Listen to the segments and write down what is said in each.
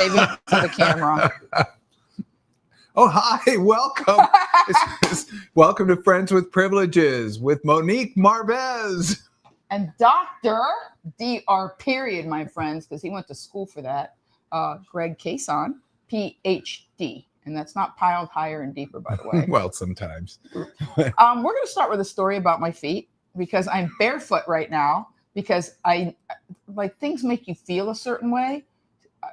waving to the camera. Oh, hi. Welcome. Welcome to Friends with Privileges with Monique Marvez. And Dr. Dr. Period, my friends, because he went to school for that. Greg Cason, PhD. And that's not piled higher and deeper, by the way. Well, sometimes. We're going to start with a story about my feet because I'm barefoot right now because things make you feel a certain way.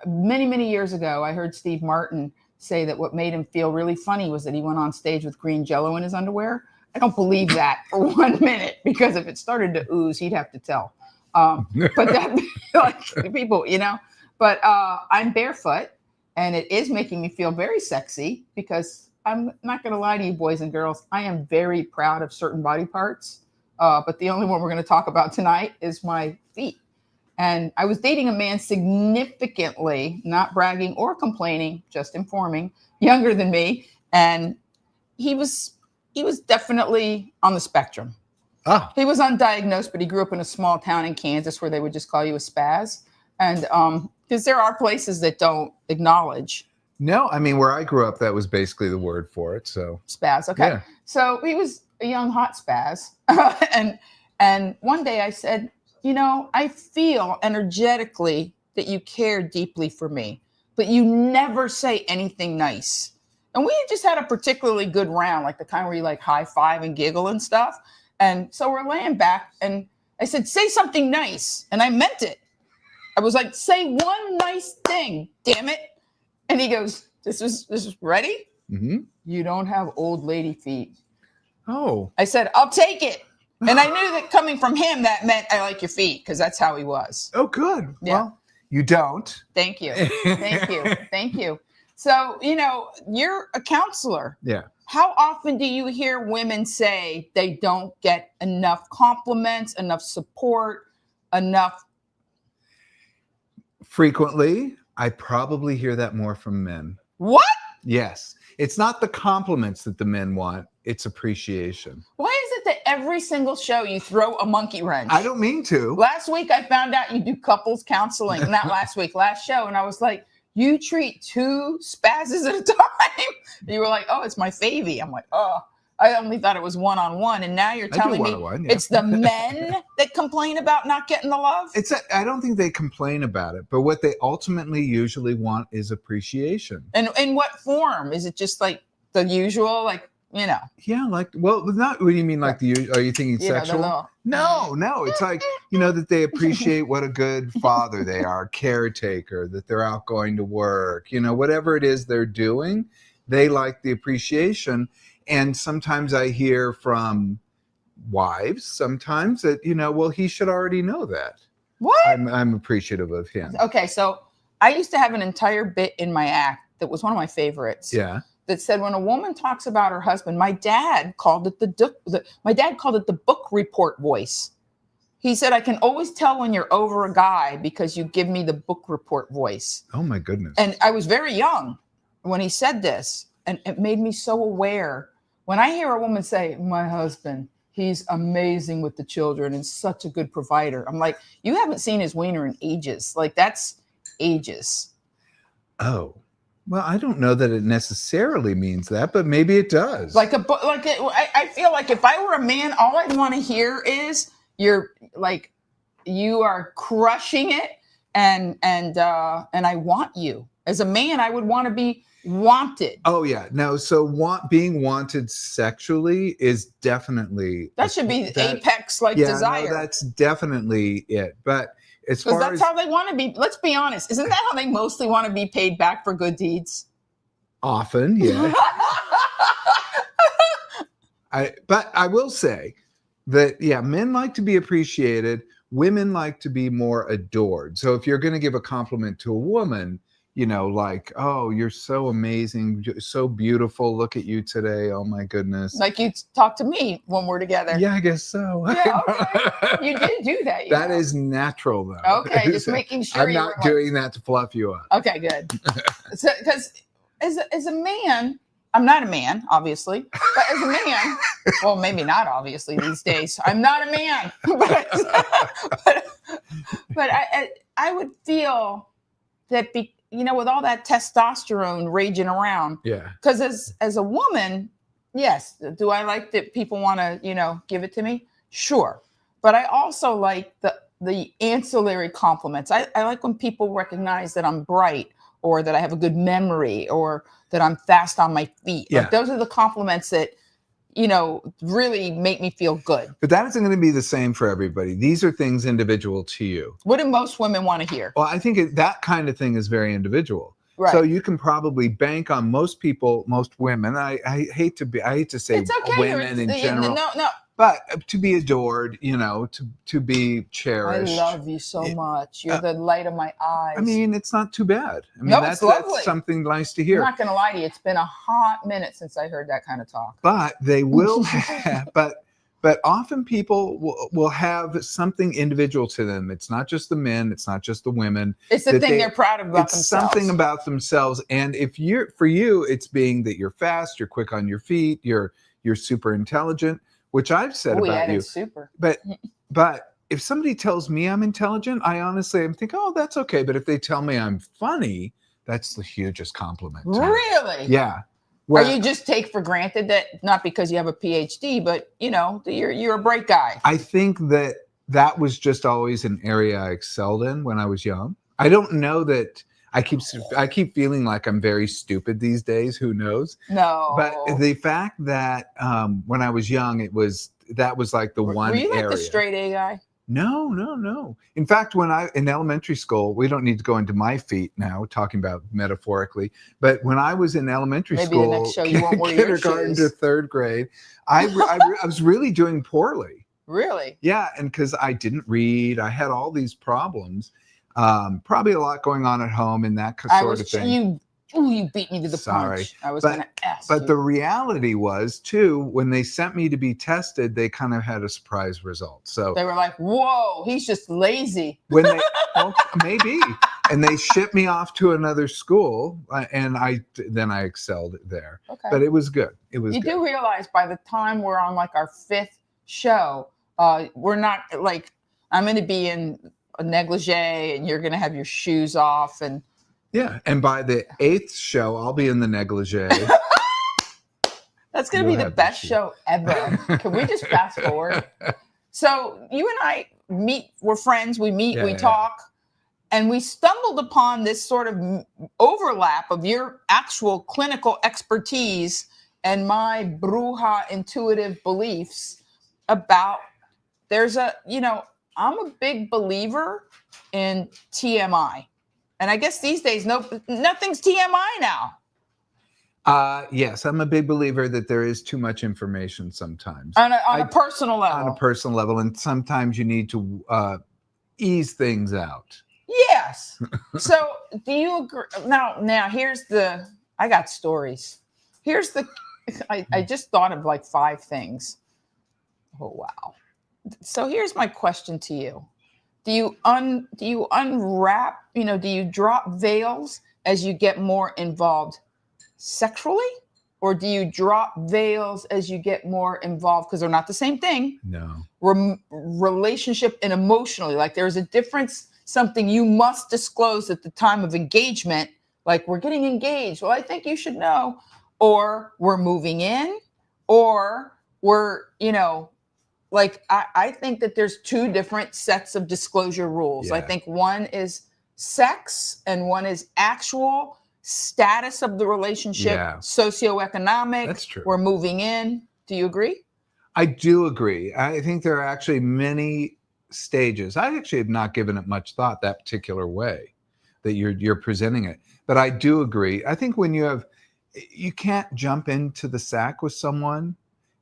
Many, many years ago, I heard Steve Martin say that what made him feel really funny was that he went on stage with green Jell-O in his underwear. I don't believe that for 1 minute because if it started to ooze, he'd have to tell. But that, like people, But I'm barefoot, and it is making me feel very sexy because I'm not going to lie to you, boys and girls. I am very proud of certain body parts, but the only one we're going to talk about tonight is my feet. And I was dating a man significantly, not bragging or complaining, just informing, younger than me. And he was definitely on the spectrum. Ah. He was undiagnosed, but he grew up in a small town in Kansas where they would just call you a spaz. And because there are places that don't acknowledge. No, I mean, where I grew up, that was basically the word for it. So spaz. Okay. Yeah. So he was a young, hot spaz. and one day I said, I feel energetically that you care deeply for me, but you never say anything nice. And we had just had a particularly good round, like the kind where you like high five and giggle and stuff. And so we're laying back and I said, say something nice. And I meant it. I was like, say one nice thing, damn it. And he goes, this is ready? Mm-hmm. You don't have old lady feet. Oh. I said, I'll take it. And I knew that coming from him, that meant I like your feet because that's how he was. Oh, good. Yeah. Well, you don't. Thank you. Thank you. Thank you. So, you're a counselor. Yeah. How often do you hear women say they don't get enough compliments, enough support, enough? Frequently. I probably hear that more from men. What? Yes. It's not the compliments that the men want. It's appreciation. Why is it that every single show you throw a monkey wrench? I don't mean to. Last week I found out you do couples counseling. Not last week, last show. And I was like, you treat two spazzes at a time? And you were like, oh, it's my favy. I'm like, oh, I only thought it was one-on-one. And now you're telling me yeah. It's the men that complain about not getting the love? I don't think they complain about it, but what they ultimately usually want is appreciation. And in what form? Is it just like the usual, Yeah, not, what do you mean like are you thinking sexual? No, it's like, that they appreciate what a good father they are, caretaker, that they're out going to work, whatever it is they're doing, they like the appreciation. And sometimes I hear from wives sometimes that, he should already know that. What? I'm appreciative of him. Okay, so I used to have an entire bit in my act that was one of my favorites. Yeah. That said, when a woman talks about her husband, my dad called it the book report voice. He said, I can always tell when you're over a guy because you give me the book report voice. Oh my goodness. And I was very young when he said this, and it made me so aware. When I hear a woman say, my husband, he's amazing with the children and such a good provider. I'm like, you haven't seen his wiener in ages. Like, that's ages. Oh. Well, I don't know that it necessarily means that, but maybe it does. I feel like if I were a man, all I'd want to hear is you are crushing it, and I want you. As a man, I would want to be wanted. Oh yeah, no. So being wanted sexually is definitely should be apex desire. No, that's definitely it. But as far that's how they want to be. Let's be honest. Isn't that how they mostly want to be paid back for good deeds? Often, yeah. But I will say that, men like to be appreciated. Women like to be more adored. So if you're going to give a compliment to a woman, oh, you're so amazing, so beautiful. Look at you today. Oh my goodness. Like you talk to me when we're together. Yeah, I guess so. Yeah, okay. You did do that. That is natural though. Okay, just making sure. I'm not doing that to fluff you up. Okay, good. Because as a man, I'm not a man, obviously, but as a man, well, maybe not obviously these days. I'm not a man, but I would feel with all that testosterone raging around. Yeah. Because as a woman, yes, do I like that people want to, give it to me? Sure. But I also like the ancillary compliments. I like when people recognize that I'm bright, or that I have a good memory, or that I'm fast on my feet. Yeah. Like, those are the compliments that, really make me feel good. But that isn't going to be the same for everybody. These are things individual to you. What do most women want to hear? Well, I think that kind of thing is very individual. Right. So you can probably bank on most people, most women. I hate to say it's okay. women in general. No. But to be adored, to be cherished. I love you so much. You're the light of my eyes. I mean, it's not too bad. I mean, no, that's something nice to hear. I'm not going to lie to you. It's been a hot minute since I heard that kind of talk. But they will have, but often people will have something individual to them. It's not just the men. It's not just the women. It's the thing they're proud of about themselves. It's something about themselves. And for you, it's being that you're fast, you're quick on your feet, you're super intelligent, which I've said about you. Super. But if somebody tells me I'm intelligent, I'm thinking, oh, that's okay. But if they tell me I'm funny, that's the hugest compliment. Really? Yeah. Or you just take for granted that, not because you have a PhD, but you're a bright guy. I think that was just always an area I excelled in when I was young. I don't know that I keep feeling like I'm very stupid these days. Who knows? No. But the fact that when I was young, that was like the one area. Were you like the straight A guy? No. In fact, in elementary school, we don't need to go into my feet now, talking about metaphorically, but when I was in elementary school, the next show you won't wear your kindergarten shoes. to third grade, I was really doing poorly. Really? Yeah, and because I didn't read, I had all these problems. Probably a lot going on at home and that sort of thing. You beat me to the punch. I was going to ask you. But the reality was, too, when they sent me to be tested, they kind of had a surprise result. So they were like, whoa, he's just lazy. Maybe. And they shipped me off to another school, and then I excelled there. Okay. But it was good. You do realize by the time we're on like our 5th show, we're not like, I'm going to be in a negligee and you're going to have your shoes off and. Yeah, and by the 8th show, I'll be in the negligee. That's going to be the best show ever. Can we just fast forward? So you and I we're friends, we meet, we talk, and we stumbled upon this sort of overlap of your actual clinical expertise and my bruja intuitive beliefs about I'm a big believer in TMI. And I guess these days, nothing's TMI now. Yes, I'm a big believer that there is too much information sometimes. On a personal level. On a personal level. And sometimes you need to ease things out. Yes. So do you agree? Now I got stories. I just thought of like 5 things. Oh, wow. So here's my question to you. Do you unwrap, do you drop veils as you get more involved sexually? Or do you drop veils as you get more involved? Because they're not the same thing. No. Relationship and emotionally. Like there's a difference, something you must disclose at the time of engagement. Like we're getting engaged. Well, I think you should know. Or we're moving in. Or we're, like, I think that there's 2 different sets of disclosure rules. Yeah. I think one is sex and one is actual status of the relationship, socioeconomic. That's true. We're moving in. Do you agree? I do agree. I think there are actually many stages. I actually have not given it much thought that particular way that you're presenting it. But I do agree. I think when you can't jump into the sack with someone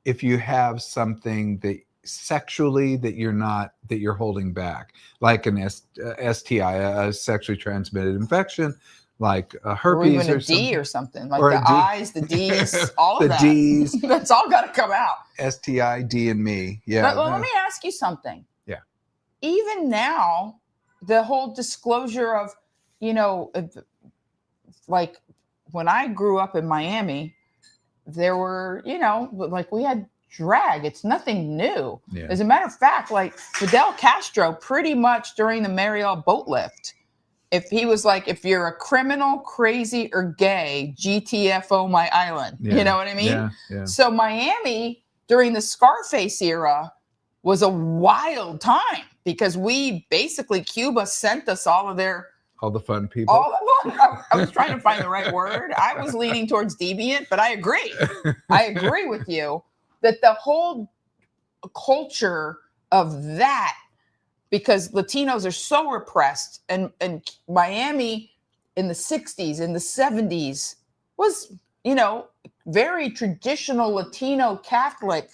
if you have something that sexually that you're holding back, like an STI, a sexually transmitted infection, like a herpes, or even a D or something, like the I's, the D's, all of that. The D's. That's all got to come out. STI, D, and me. Yeah. But let me ask you something. Yeah. Even now, the whole disclosure of, like when I grew up in Miami, there were, like we had drag. It's nothing new. Yeah. As a matter of fact, like Fidel Castro pretty much during the Mariel boat lift if he was like, if you're a criminal, crazy, or gay, GTFO my island. Yeah. You know what I mean? Yeah, yeah. So Miami during the Scarface era was a wild time because Cuba sent us all the fun people. I was trying to find the right word. I was leaning towards deviant, but I agree. I agree with you that the whole culture of that, because Latinos are so repressed, and Miami in the 60s, in the 70s was, very traditional Latino Catholic.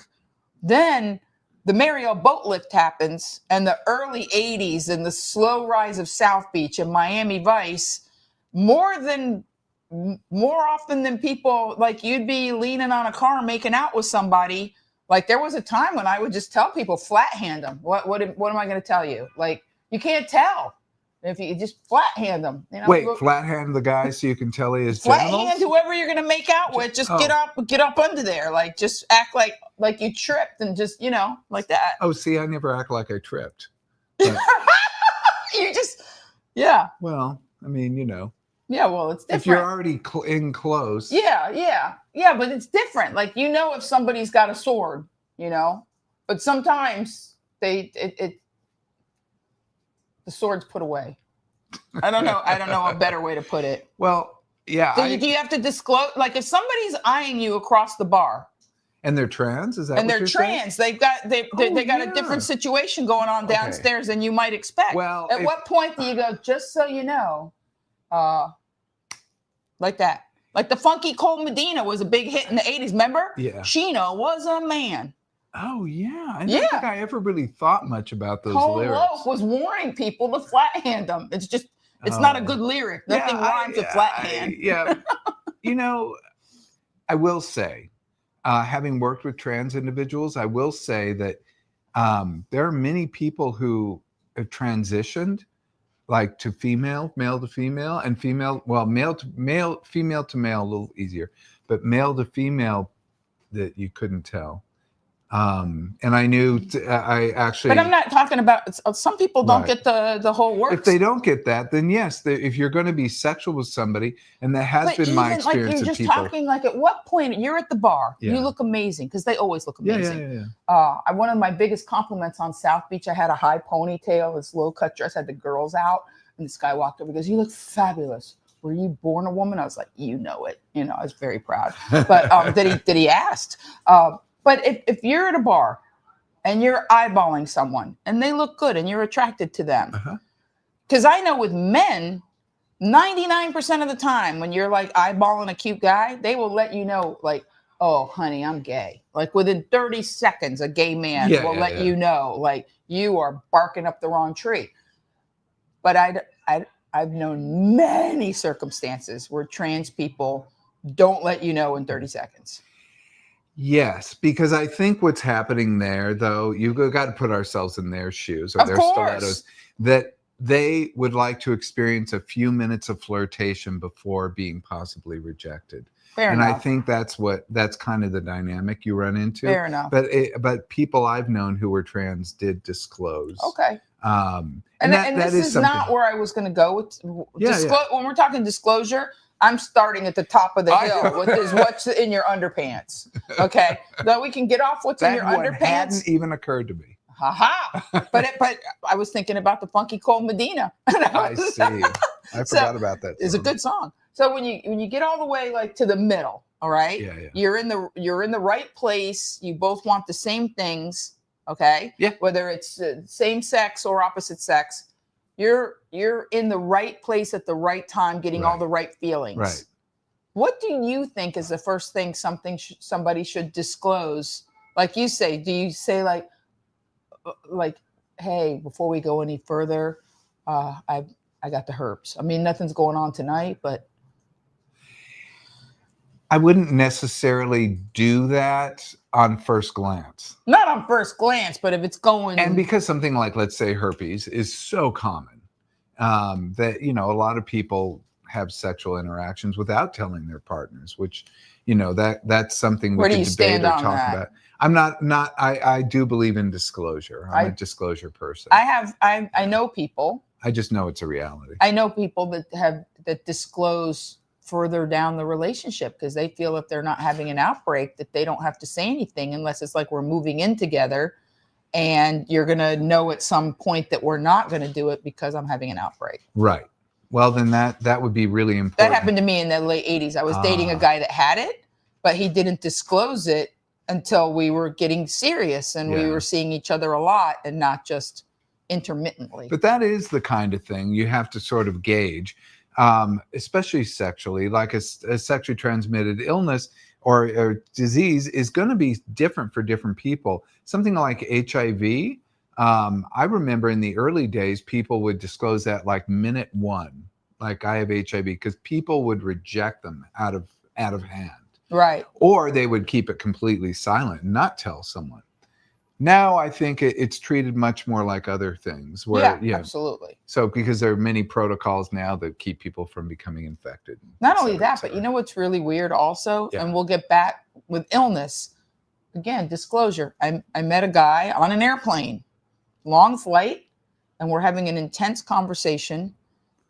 Then the Mariel boat lift happens, and the early 80s and the slow rise of South Beach and Miami Vice, more often than people, like you'd be leaning on a car making out with somebody. Like there was a time when I would just tell people flat hand them. What am I going to tell you? Like you can't tell if you just flat hand them. Wait, flat hand the guy so you can tell he is flat hand whoever you're going to make out with. Just get up under there. Like just act like you tripped and just like that. Oh, see, I never act like I tripped. But... You just Well, I mean, Yeah, well, it's different. If you're already in close. Yeah, but it's different. Like, if somebody's got a sword, but sometimes the sword's put away. I don't know a better way to put it. Well, yeah. Do you have to disclose, like if somebody's eyeing you across the bar and they're trans, is that and what they're trans, saying? they got a different situation going on downstairs than you might expect. Well, at what point do you go, just so you know, like that? Like the Funky Cole Medina was a big hit in the 80s, remember? Yeah. Sheena was a man. Oh, yeah. I don't think I ever really thought much about those lyrics. Cole was warning people to flat hand them. It's just, it's not a good lyric. Nothing rhymes with flat hand. I will say, having worked with trans individuals, I will say that there are many people who have transitioned like to female to female, and female to male, female to male, a little easier, but male to female that you couldn't tell. And I knew I actually, but I'm not talking about, some people don't get the whole works. If they don't get that, then yes, if you're going to be sexual with somebody, and that has been my experience. Like you're just people, talking like at what point you're at the bar, you look amazing, because they always look amazing. One of my biggest compliments on South Beach, I had a high ponytail, this low cut dress, had the girls out, and this guy walked over and goes, "You look fabulous. Were you born a woman?" I was like, "You know it." I was very proud. But that he asked. But if you're at a bar and you're eyeballing someone and they look good and you're attracted to them, because I know with men, 99% of the time when you're like eyeballing a cute guy, they will let you know, like, "Oh, honey, I'm gay." Like within 30 seconds, a gay man will let you know, like, you are barking up the wrong tree. But I've known many circumstances where trans people don't let you know in 30 seconds. Yes, because I think what's happening there, though, you've got to put ourselves in their shoes or their stilettos, that they would like to experience a few minutes of flirtation before being possibly rejected. Fair enough. I think that's kind of the dynamic you run into. Fair enough. But people I've known who were trans did disclose. Okay. And this is not where I was going to go with when we're talking disclosure. I'm starting at the top of the hill with what's in your underpants. Okay, now we can get off what's in your underpants. That hadn't even occurred to me. But I was thinking about the Funky Cole Medina. I see. I forgot about that. It's a good song. So when you get all the way like to the middle, all right, you're in the right place. You both want the same things. Okay. Yeah. Whether it's same sex or opposite sex, you're in the right place at the right time, getting all the right feelings. Right. What do you think is the first thing somebody should disclose? Like you say, do you say like, "Hey, before we go any further, I got the herpes. I mean, nothing's going on tonight, but." I wouldn't necessarily do that on first glance. Not on first glance, but if it's going. And because something like, let's say, herpes is so common that, a lot of people have sexual interactions without telling their partners, which, that's something we can debate or talk about. I'm not, I do believe in disclosure. I'm a disclosure person. I know people I just know it's a reality. I know people that disclose further down the relationship because they feel if they're not having an outbreak that they don't have to say anything unless it's like we're moving in together and you're going to know at some point that we're not going to do it because I'm having an outbreak. Right. Well, then that would be really important. That happened to me in the late 80s. I was dating a guy that had it, but he didn't disclose it until we were getting serious and we were seeing each other a lot and not just intermittently. But that is the kind of thing you have to sort of gauge, especially sexually, like a sexually transmitted illness or disease is going to be different for different people. Something like HIV, I remember in the early days, people would disclose that like minute one, like I have HIV, because people would reject them out of hand. Right. Or they would keep it completely silent and not tell someone. Now I think it's treated much more like other things. Where, absolutely. So because there are many protocols now that keep people from becoming infected. Not only that, but you know what's really weird also, and we'll get back with illness. Again, disclosure. I met a guy on an airplane, long flight, and we're having an intense conversation.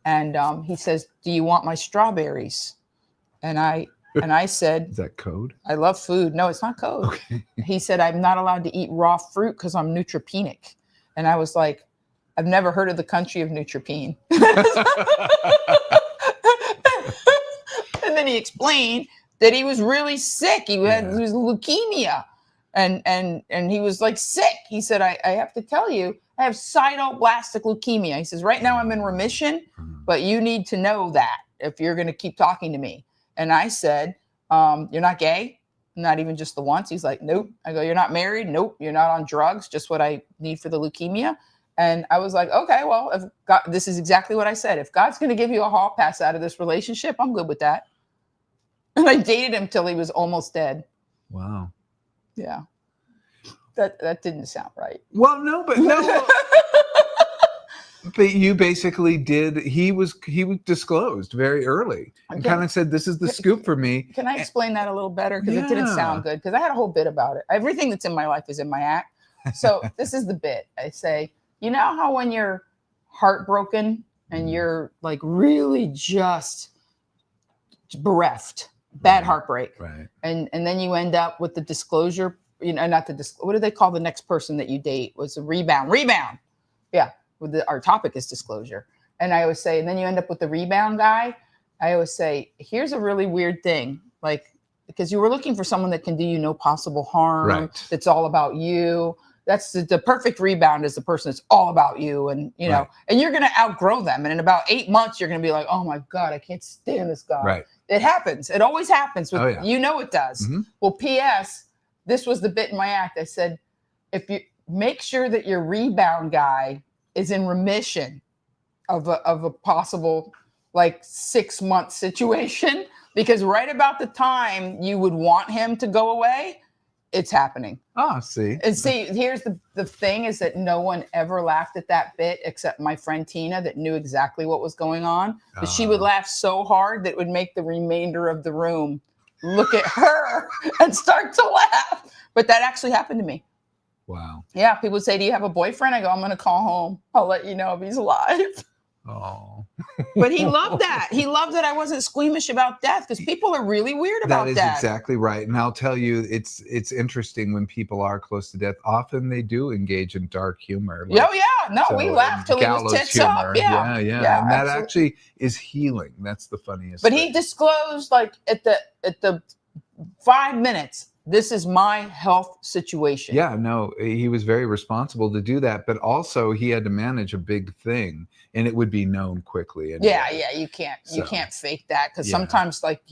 And he says, "Do you want my strawberries?" And I said, "Is that code? I love food." No, it's not code. Okay. He said, "I'm not allowed to eat raw fruit because I'm neutropenic." And I was like, I've never heard of the country of neutropene. And then he explained that he was really sick. He was leukemia. And he was like sick. He said, I have to tell you, I have cytoblastic leukemia. He says, right now I'm in remission, but you need to know that if you're going to keep talking to me. And I said, you're not gay? Not even just the once? He's like, nope. I go, you're not married? Nope. You're not on drugs? Just what I need for the leukemia. And I was like, okay, well, if God, this is exactly what I said. If God's going to give you a hall pass out of this relationship, I'm good with that. And I dated him till he was almost dead. Wow. Yeah. That didn't sound right. Well, no. But you basically did. He was disclosed very early and kind of said, "This is the scoop for me." Can I explain that a little better? Because it didn't sound good. Because I had a whole bit about it. Everything that's in my life is in my act. So this is the bit. I say, you know how when you're heartbroken and you're like really just bereft, bad heartbreak, right? And then you end up with the disclosure. You know, not the what do they call the next person that you date? Was a rebound. Yeah. Our topic is disclosure. And I always say, and then you end up with the rebound guy. I always say, here's a really weird thing. Like, because you were looking for someone that can do you no possible harm. Right. That's all about you. That's the perfect rebound is the person that's all about you. And, you know, and you're going to outgrow them. And in about 8 months, you're going to be like, oh my God, I can't stand this guy. Right. It happens. It always happens. You know, it does. Mm-hmm. Well, P.S., this was the bit in my act. I said, if you make sure that your rebound guy is in remission of a possible like 6-month situation, because right about the time you would want him to go away, it's happening. Oh, see. And see, here's the thing is that no one ever laughed at that bit except my friend Tina that knew exactly what was going on. But she would laugh so hard that it would make the remainder of the room look at her and start to laugh. But that actually happened to me. Wow. Yeah, people would say, do you have a boyfriend? I go, I'm going to call home. I'll let you know if he's alive. Oh. But he loved that. He loved that I wasn't squeamish about death because people are really weird about that. That is exactly right. And I'll tell you, it's interesting when people are close to death. Often they do engage in dark humor. Like, we laughed till he was tits humor. Up. Yeah. And that actually is healing. That's the funniest But thing. He disclosed like at the 5 minutes, this is my health situation. Yeah, no, he was very responsible to do that, but also he had to manage a big thing, and it would be known quickly. Anyway. Yeah, you can't fake that because sometimes like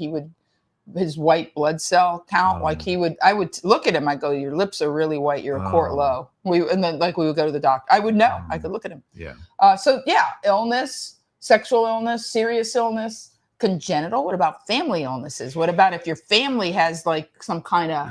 his white blood cell count, I would look at him, I go, your lips are really white, you're a quart low. And then like we would go to the doctor. I would know. I could look at him. Yeah. Illness, sexual illness, serious illness. Congenital. What about family illnesses? What about if your family has like some kind of?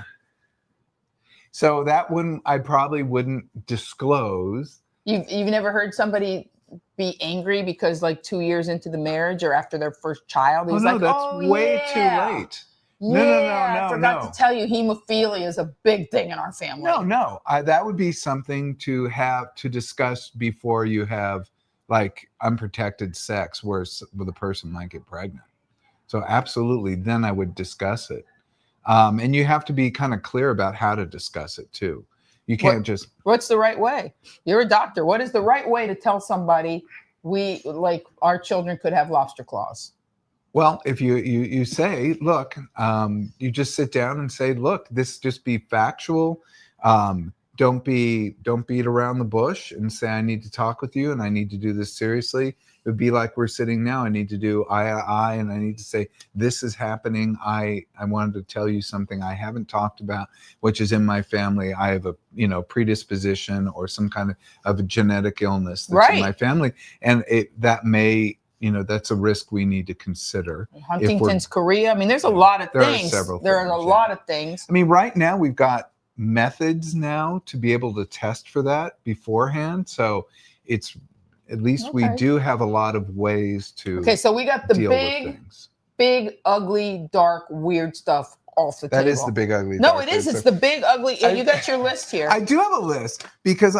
So that one I probably wouldn't disclose. You've never heard somebody be angry because like 2 years into the marriage or after their first child, he's that's way too late. No. I forgot to tell you, hemophilia is a big thing in our family. No. That would be something to have to discuss before you have like unprotected sex where the person might get pregnant. So absolutely, then I would discuss it. And you have to be kind of clear about how to discuss it too. You can't what's the right way? You're a doctor. What is the right way to tell somebody our children could have lobster claws? Well, if you say, look, you just sit down and say, look, this just be factual. Don't beat around the bush and say, I need to talk with you and I need to do this seriously. It would be like we're sitting now. I need to do eye to eye and I need to say, this is happening. I wanted to tell you something I haven't talked about, which is in my family. I have a predisposition or some kind of a genetic illness that's in my family. And that may, that's a risk we need to consider. Huntington's chorea. I mean, there's a lot of things. There are a lot of things. I mean, right now we've got methods now to be able to test for that beforehand. So it's, at least we do have a lot of ways to so we got the big, ugly, dark, weird stuff off the table. That is the big, ugly, dark. No, it is. It's the big, ugly. You got your list here. I do have a list because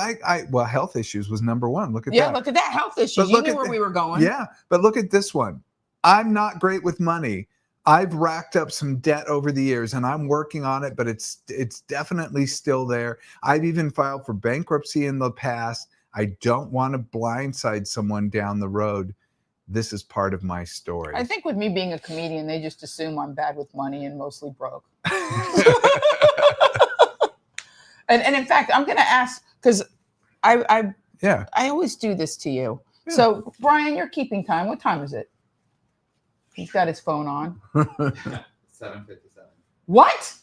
well, health issues was number one. Look at that. Yeah, look at that. Health issues. You knew where we were going. Yeah, but look at this one. I'm not great with money. I've racked up some debt over the years and I'm working on it, but it's definitely still there. I've even filed for bankruptcy in the past. I don't want to blindside someone down the road. This is part of my story. I think with me being a comedian, they just assume I'm bad with money and mostly broke. and in fact, I'm going to ask, because I always do this to you. Yeah. So, Brian, you're keeping time. What time is it? He's got his phone on. 7:57. What?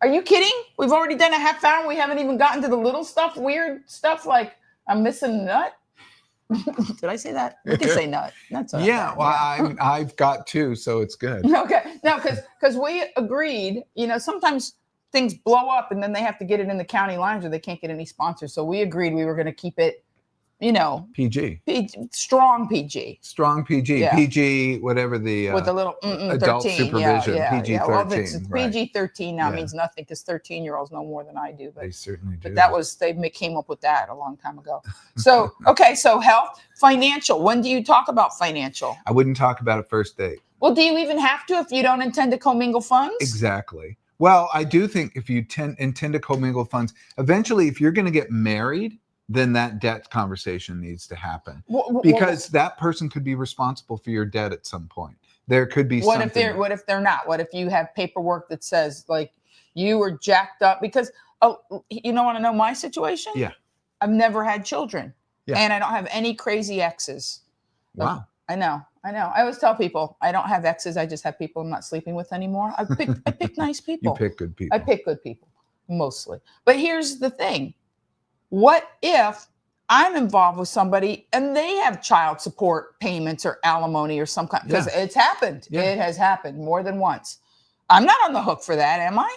Are you kidding? We've already done a half hour. We haven't even gotten to the little stuff, weird stuff like I'm missing a nut. Did I say that? We can say nut. That's all. Yeah. Well, I've got two, so it's good. Okay. No, because we agreed. Sometimes things blow up, and then they have to get it in the county lines, or they can't get any sponsors. So we agreed we were going to keep it. PG. Strong PG. Strong PG. Yeah. PG, whatever the with a little adult 13. supervision. PG 13. Well, if it's PG 13 now means nothing because 13-year-olds know more than I do. But they certainly do. But they came up with that a long time ago. So so health, financial. When do you talk about financial? I wouldn't talk about it first date. Well, do you even have to if you don't intend to commingle funds? Exactly. Well, I do think if you intend to commingle funds, eventually, if you're going to get married, then that debt conversation needs to happen because that person could be responsible for your debt at some point. There could be what if they're not? What if you have paperwork that says like you were jacked up? Because you don't want to know my situation? Yeah. I've never had children. Yeah. And I don't have any crazy exes. Wow. I know. I always tell people I don't have exes. I just have people I'm not sleeping with anymore. I pick nice people. You pick good people. I pick good people mostly. But here's the thing. What if I'm involved with somebody and they have child support payments or alimony or some kind? Because it's happened. Yeah. It has happened more than once. I'm not on the hook for that, am I?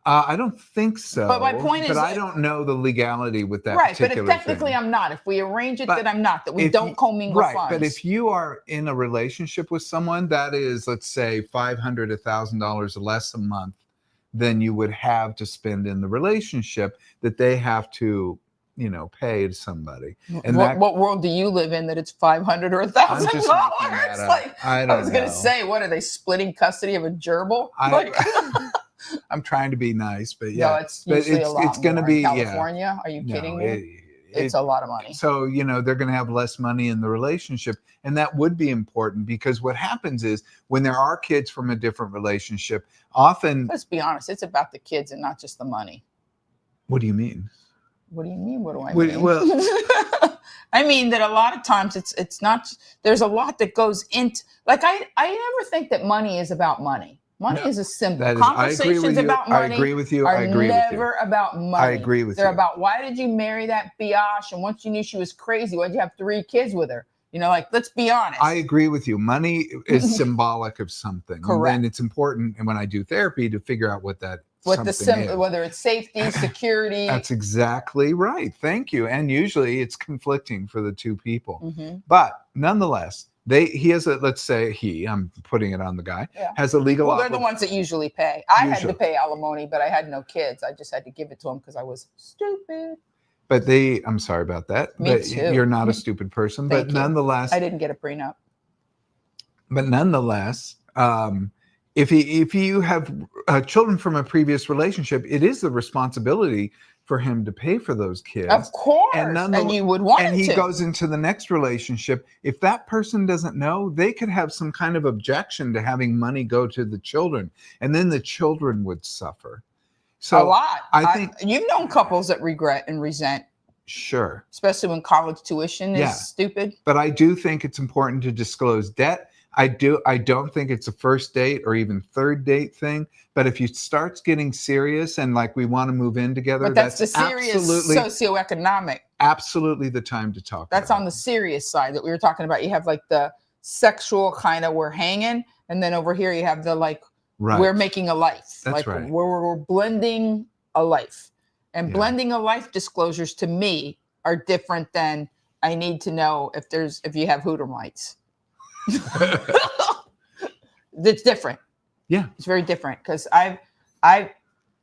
I don't think so. But my point is, I don't know the legality with that. Right, but if technically I'm not. If we arrange it that I'm not, that we don't commingle funds. Right, but if you are in a relationship with someone that is, let's say, $500, $1,000 less a month, than you would have to spend in the relationship that they have to, pay to somebody. And what world do you live in that it's $500 or $1,000? Like I was going to say, what are they splitting custody of a gerbil? I'm trying to be nice, but yeah, no, it's usually a lot. It's going to be California. Are you kidding me? It's a lot of money. So, they're going to have less money in the relationship. And that would be important because what happens is when there are kids from a different relationship, often. Let's be honest. It's about the kids and not just the money. What do you mean? What do you mean? What do I mean? Well, I mean that a lot of times it's not, there's a lot that goes into, like, I never think that money is about money. Money is a symbol. Conversations about money I agree with you. Are never about money. I agree with you. They're about why did you marry that biatch? And once you knew she was crazy, why'd you have 3 kids with her? Let's be honest. I agree with you. Money is symbolic of something. Correct. And it's important, and when I do therapy, to figure out what the symbol, whether it's safety, security. That's exactly right. Thank you. And usually it's conflicting for the two people. Mm-hmm. But nonetheless, he has let's say I'm putting it on the guy, has a legal Well, they're the ones that usually pay. I had to pay alimony, but I had no kids. I just had to give it to him because I was stupid. But I'm sorry about that. Me but too. You're not a stupid person. Thank But you. nonetheless, I didn't get a prenup. But nonetheless, if you have children from a previous relationship, it is the responsibility for him to pay for those kids. Of course, and you would want and he to. goes into the next relationship. If that person doesn't know, they could have some kind of objection to having money go to the children, and then the children would suffer. So a lot. I think you've known couples that regret and resent. Sure. Especially when college tuition is stupid. But I do think it's important to disclose debt. I don't think it's a first date or even third date thing. But if you start getting serious and like we want to move in together, but that's the serious socioeconomic. Absolutely the time to talk. That's on the serious side that we were talking about. You have like the sexual kind of we're hanging, and then over here you have the like we're making a life. That's like right. We're blending a life. And blending a life disclosures to me are different than I need to know if you have Hooter mites. It's different. Yeah. It's very different because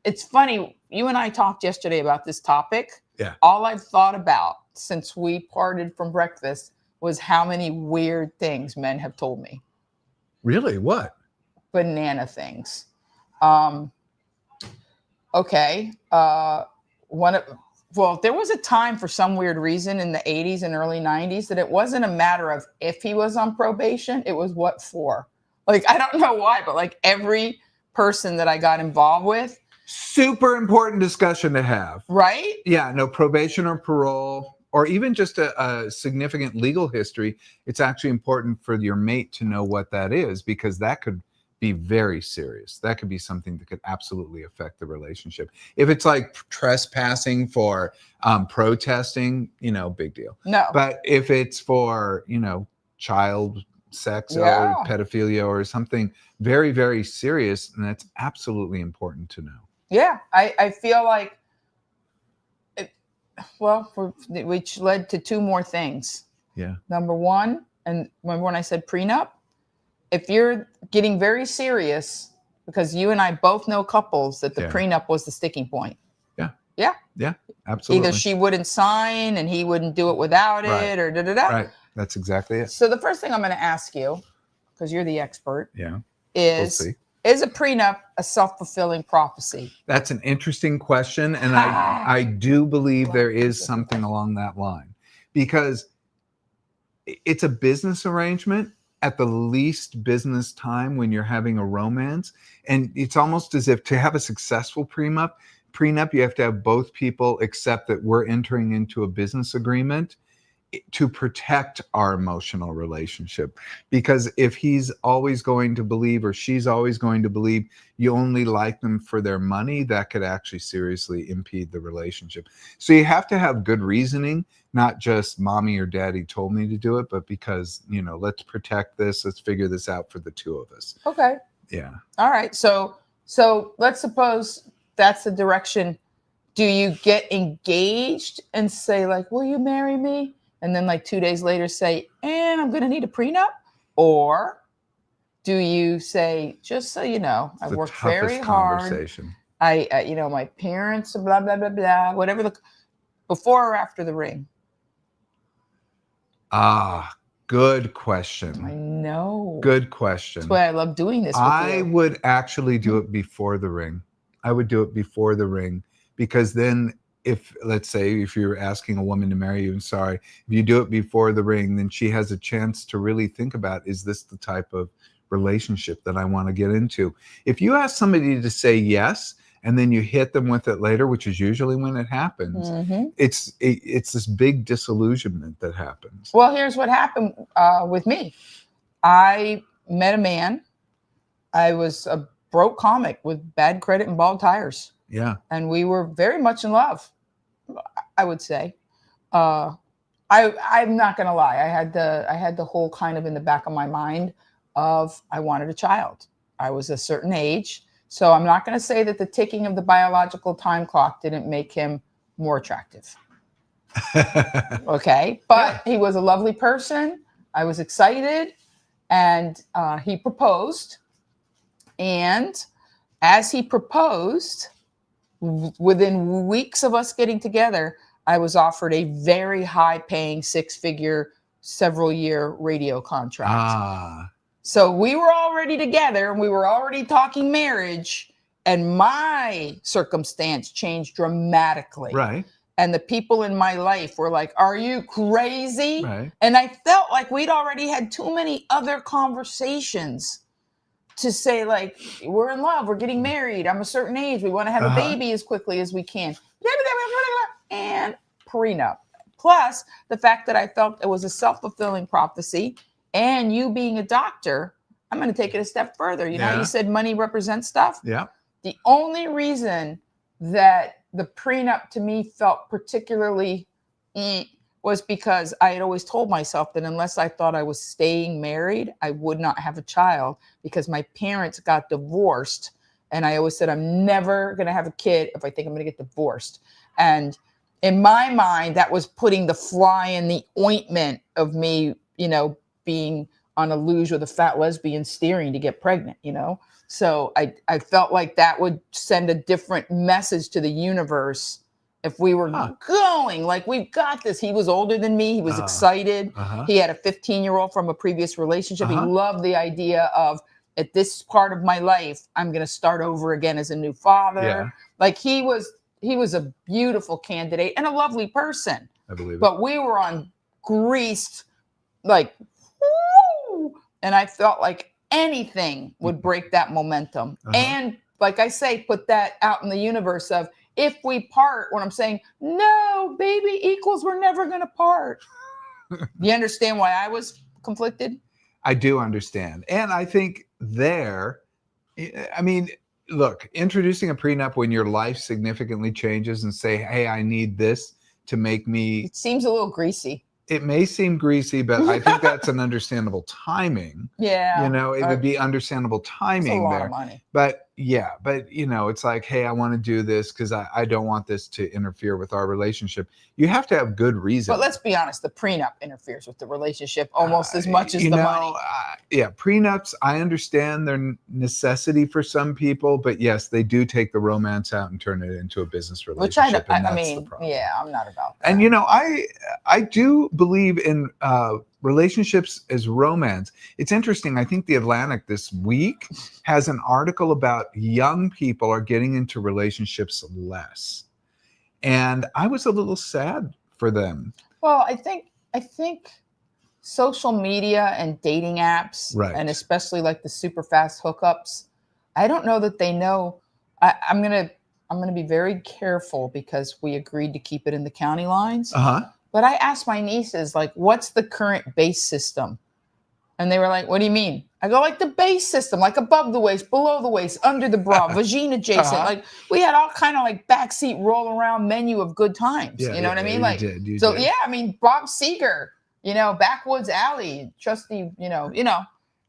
it's funny. You and I talked yesterday about this topic. Yeah. All I've thought about since we parted from breakfast was how many weird things men have told me. Really? What? Banana things. Okay. There was a time for some weird reason in the 80s and early 90s that it wasn't a matter of if he was on probation, it was what for. Like, I don't know why, but like every person that I got involved with. Super important discussion to have. Right? Yeah, no probation or parole or even just a significant legal history. It's actually important for your mate to know what that is because that could be very serious. That could be something that could absolutely affect the relationship. If it's like trespassing for protesting, big deal. No. But if it's for, child sex or pedophilia or something very, very serious, then that's absolutely important to know. Yeah. I feel like, which led to two more things. Yeah. Number one, and remember when I said prenup? If you're getting very serious, because you and I both know couples that the prenup was the sticking point. Yeah. Yeah. Yeah, absolutely. Either she wouldn't sign and he wouldn't do it without it or da-da-da. Right. That's exactly it. So the first thing I'm going to ask you, because you're the expert, is a prenup a self-fulfilling prophecy? That's an interesting question. And I do believe there is something along that line because it's a business arrangement at the least business time when you're having a romance. And it's almost as if to have a successful prenup, you have to have both people accept that we're entering into a business agreement to protect our emotional relationship. Because if he's always going to believe or she's always going to believe you only like them for their money, that could actually seriously impede the relationship. So you have to have good reasoning, not just mommy or daddy told me to do it, but because, let's protect this. Let's figure this out for the two of us. Okay. Yeah. All right. So let's suppose that's the direction. Do you get engaged and say like, will you marry me? And then like 2 days later say, and I'm going to need a prenup? Or do you say, just so you know, I worked very hard. I my parents, blah, blah, blah, blah, whatever before or after the ring? Good question. I know. Good question. That's why I love doing this with I would actually do it before the ring. I would do it before the ring because then let's say if you're asking a woman to marry you, if you do it before the ring, then she has a chance to really think about, is this the type of relationship that I want to get into? If you ask somebody to say yes, and then you hit them with it later, which is usually when it happens, it's this big disillusionment that happens. Well, here's what happened with me. I met a man. I was a broke comic with bad credit and bald tires. Yeah. And we were very much in love, I would say. I'm not going to lie. I had the whole kind of in the back of my mind of I wanted a child. I was a certain age. So I'm not going to say that the ticking of the biological time clock didn't make him more attractive. Okay. But he was a lovely person. I was excited. And he proposed. And as he proposed, within weeks of us getting together, I was offered a very high paying 6-figure, several year radio contract. So we were already together and we were already talking marriage, and my circumstance changed dramatically. Right. And the people in my life were like, are you crazy? Right. And I felt like we'd already had too many other conversations to say, like, we're in love, we're getting married, I'm a certain age, we want to have a baby as quickly as we can. And prenup. Plus the fact that I felt it was a self-fulfilling prophecy, and you being a doctor, I'm going to take it a step further. You know, you said money represents stuff. Yeah. The only reason that the prenup to me felt particularly was because I had always told myself that unless I thought I was staying married, I would not have a child, because my parents got divorced. And I always said, I'm never going to have a kid if I think I'm going to get divorced. And in my mind, that was putting the fly in the ointment of me, you know, being on a luge with a fat lesbian steering to get pregnant, you know? So I felt like that would send a different message to the universe if we were going, like, we've got this. He was older than me. He was excited. He had a 15-year-old from a previous relationship. He loved the idea of, at this part of my life, I'm going to start over again as a new father. Yeah. Like, he was a beautiful candidate and a lovely person. I believe it. But we were on greased, like, woo! And I felt like anything would break that momentum. And like I say, put that out in the universe of, if we part, when I'm saying, no, baby equals we're never going to part. You understand why I was conflicted? I do understand. And I think I mean, look, introducing a prenup when your life significantly changes and say, hey, I need this to make me. It seems a little greasy. It may seem greasy, but I think that's an understandable timing. Yeah. You know, it would be understandable timing a lot there. Of money. But yeah, you know, it's like, hey, I want to do this because I don't want this to interfere with our relationship. You have to have good reason. But let's be honest, the prenup interferes with the relationship almost as much as the money. Yeah, prenups, I understand their necessity for some people, but yes, they do take the romance out and turn it into a business relationship. Which I mean, yeah, I'm not about that. And you know, I do believe in relationships as romance. It's interesting. I think The Atlantic this week has an article about young people are getting into relationships less. And I was a little sad for them. Well, I think social media and dating apps, and especially like the super fast hookups, I don't know that they know. I'm gonna be very careful because we agreed to keep it in the county lines. But I asked my nieces, like, what's the current base system? And they were like, what do you mean? I go, like, the base system, like above the waist, below the waist, under the bra, vagina adjacent. Like, we had all kind of like backseat roll around menu of good times. You know what I mean? Like, you did. Yeah, I mean, Bob Seger, you know, Backwoods Alley, trusty, you know.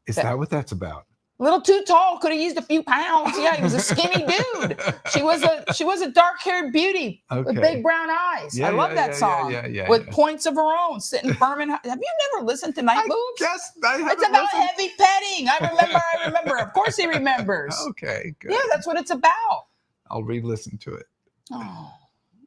Is that what that's about? A little too tall, could have used a few pounds. Yeah, he was a skinny dude. She was a dark-haired beauty with big brown eyes. I love that song. With points of her own, sitting firm in. Have you never listened to Night Moves? Yes, I haven't. It's about heavy petting. I remember. Of course he remembers. Okay, good. Yeah, that's what it's about. I'll re-listen to it. Oh,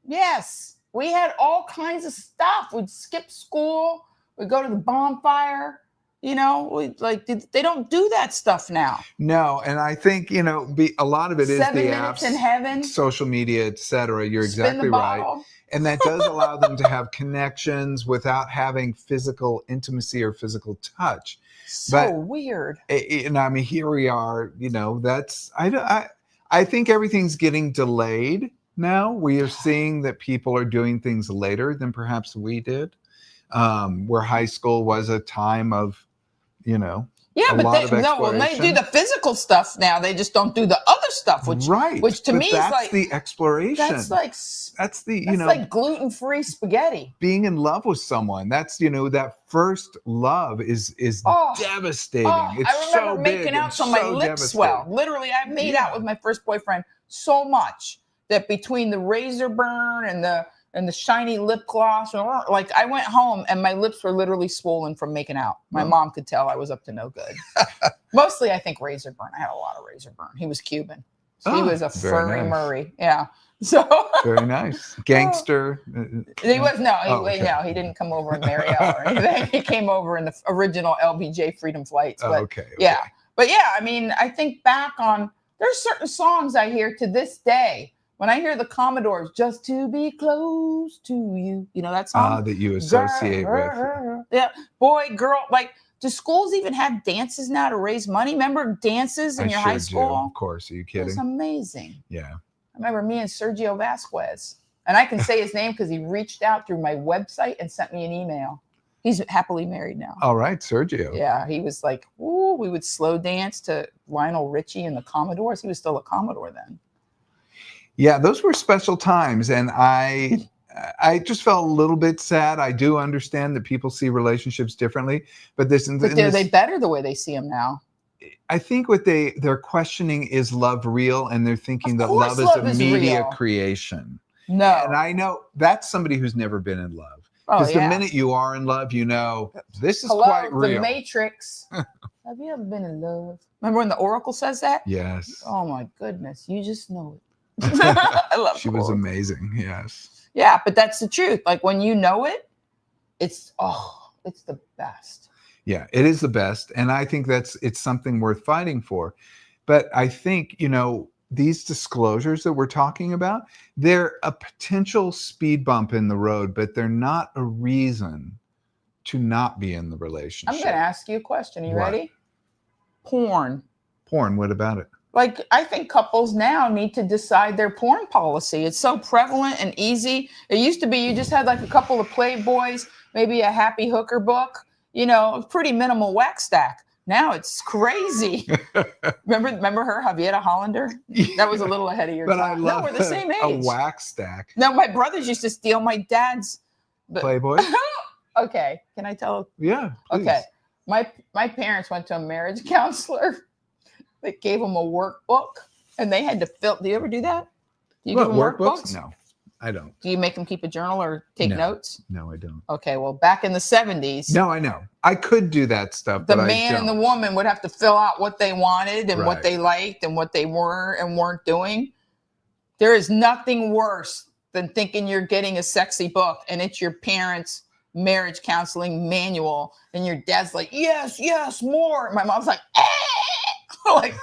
yes. We had all kinds of stuff. We'd skip school. We'd go to the bonfire. You know, they don't do that stuff now. No, and I think, you know, a lot of it is the 7 minutes apps, in heaven, social media, etc. You're Spin exactly the right. bottle. And that does allow them to have connections without having physical intimacy or physical touch. So weird. And I mean, here we are, you know, I think everything's getting delayed now. We are seeing that people are doing things later than perhaps we did, where high school was a time of, you know, yeah, but they do the physical stuff now. They just don't do the other stuff, which to me is like the exploration. That's like gluten-free spaghetti. Being in love with someone. That's, you know, that first love is devastating. It's I remember making out so my lips swell. Literally, I made out with my first boyfriend so much that between the razor burn and the shiny lip gloss, like I went home and my lips were literally swollen from making out. My mom could tell I was up to no good. Mostly, I think razor burn. I had a lot of razor burn. He was Cuban. So he was a furry Murray. Yeah. So very nice. Gangster. He was he didn't come over in Marriott or anything. He came over in the original LBJ Freedom Flights. But yeah. But yeah, I mean, I think back on there's certain songs I hear to this day. When I hear the Commodores, just to be close to you, you know that song that you associate with. Yeah, boy, girl, like. Do schools even have dances now to raise money? Remember dances in your high school? Do, of course. Are you kidding? It was amazing. Yeah. I remember me and Sergio Vasquez. And I can say his name because he reached out through my website and sent me an email. He's happily married now. All right, Sergio. Yeah, he was like, ooh, we would slow dance to Lionel Richie and the Commodores. He was still a Commodore then. Yeah, those were special times. And I just felt a little bit sad. I do understand that people see relationships differently, but are they better the way they see them now? I think what they're questioning is love real, and they're thinking that love is a media creation. No, and I know that's somebody who's never been in love. Because the minute you are in love, you know this is quite real. The Matrix. Have you ever been in love? Remember when the Oracle says that? Yes. Oh my goodness, you just know it. I love. She was amazing. Yes. Yeah, but that's the truth. Like when you know it, it's the best. Yeah, it is the best. And I think it's something worth fighting for. But I think, these disclosures that we're talking about, they're a potential speed bump in the road, but they're not a reason to not be in the relationship. I'm going to ask you a question. Are you ready? Porn. Porn, what about it? Like, I think couples now need to decide their porn policy. It's so prevalent and easy. It used to be you just had like a couple of Playboys, maybe a happy hooker book, pretty minimal wax stack. Now it's crazy. Remember her, Javiera Hollander? That was a little ahead of your time. I love we're the same age. A wax stack. No, my brothers used to steal my dad's. Playboy? Okay. Can I tell? Yeah, please. Okay. My parents went to a marriage counselor. They gave them a workbook, and they had to fill. Do you ever do that? Do you give them workbooks? No, I don't. Do you make them keep a journal or take notes? No, I don't. Okay, well, back in the 70s. No, I know. I could do that stuff. The man and the woman would have to fill out what they wanted and what they liked and what they were and weren't doing. There is nothing worse than thinking you're getting a sexy book and it's your parents' marriage counseling manual, and your dad's like, yes, more. My mom's like, like,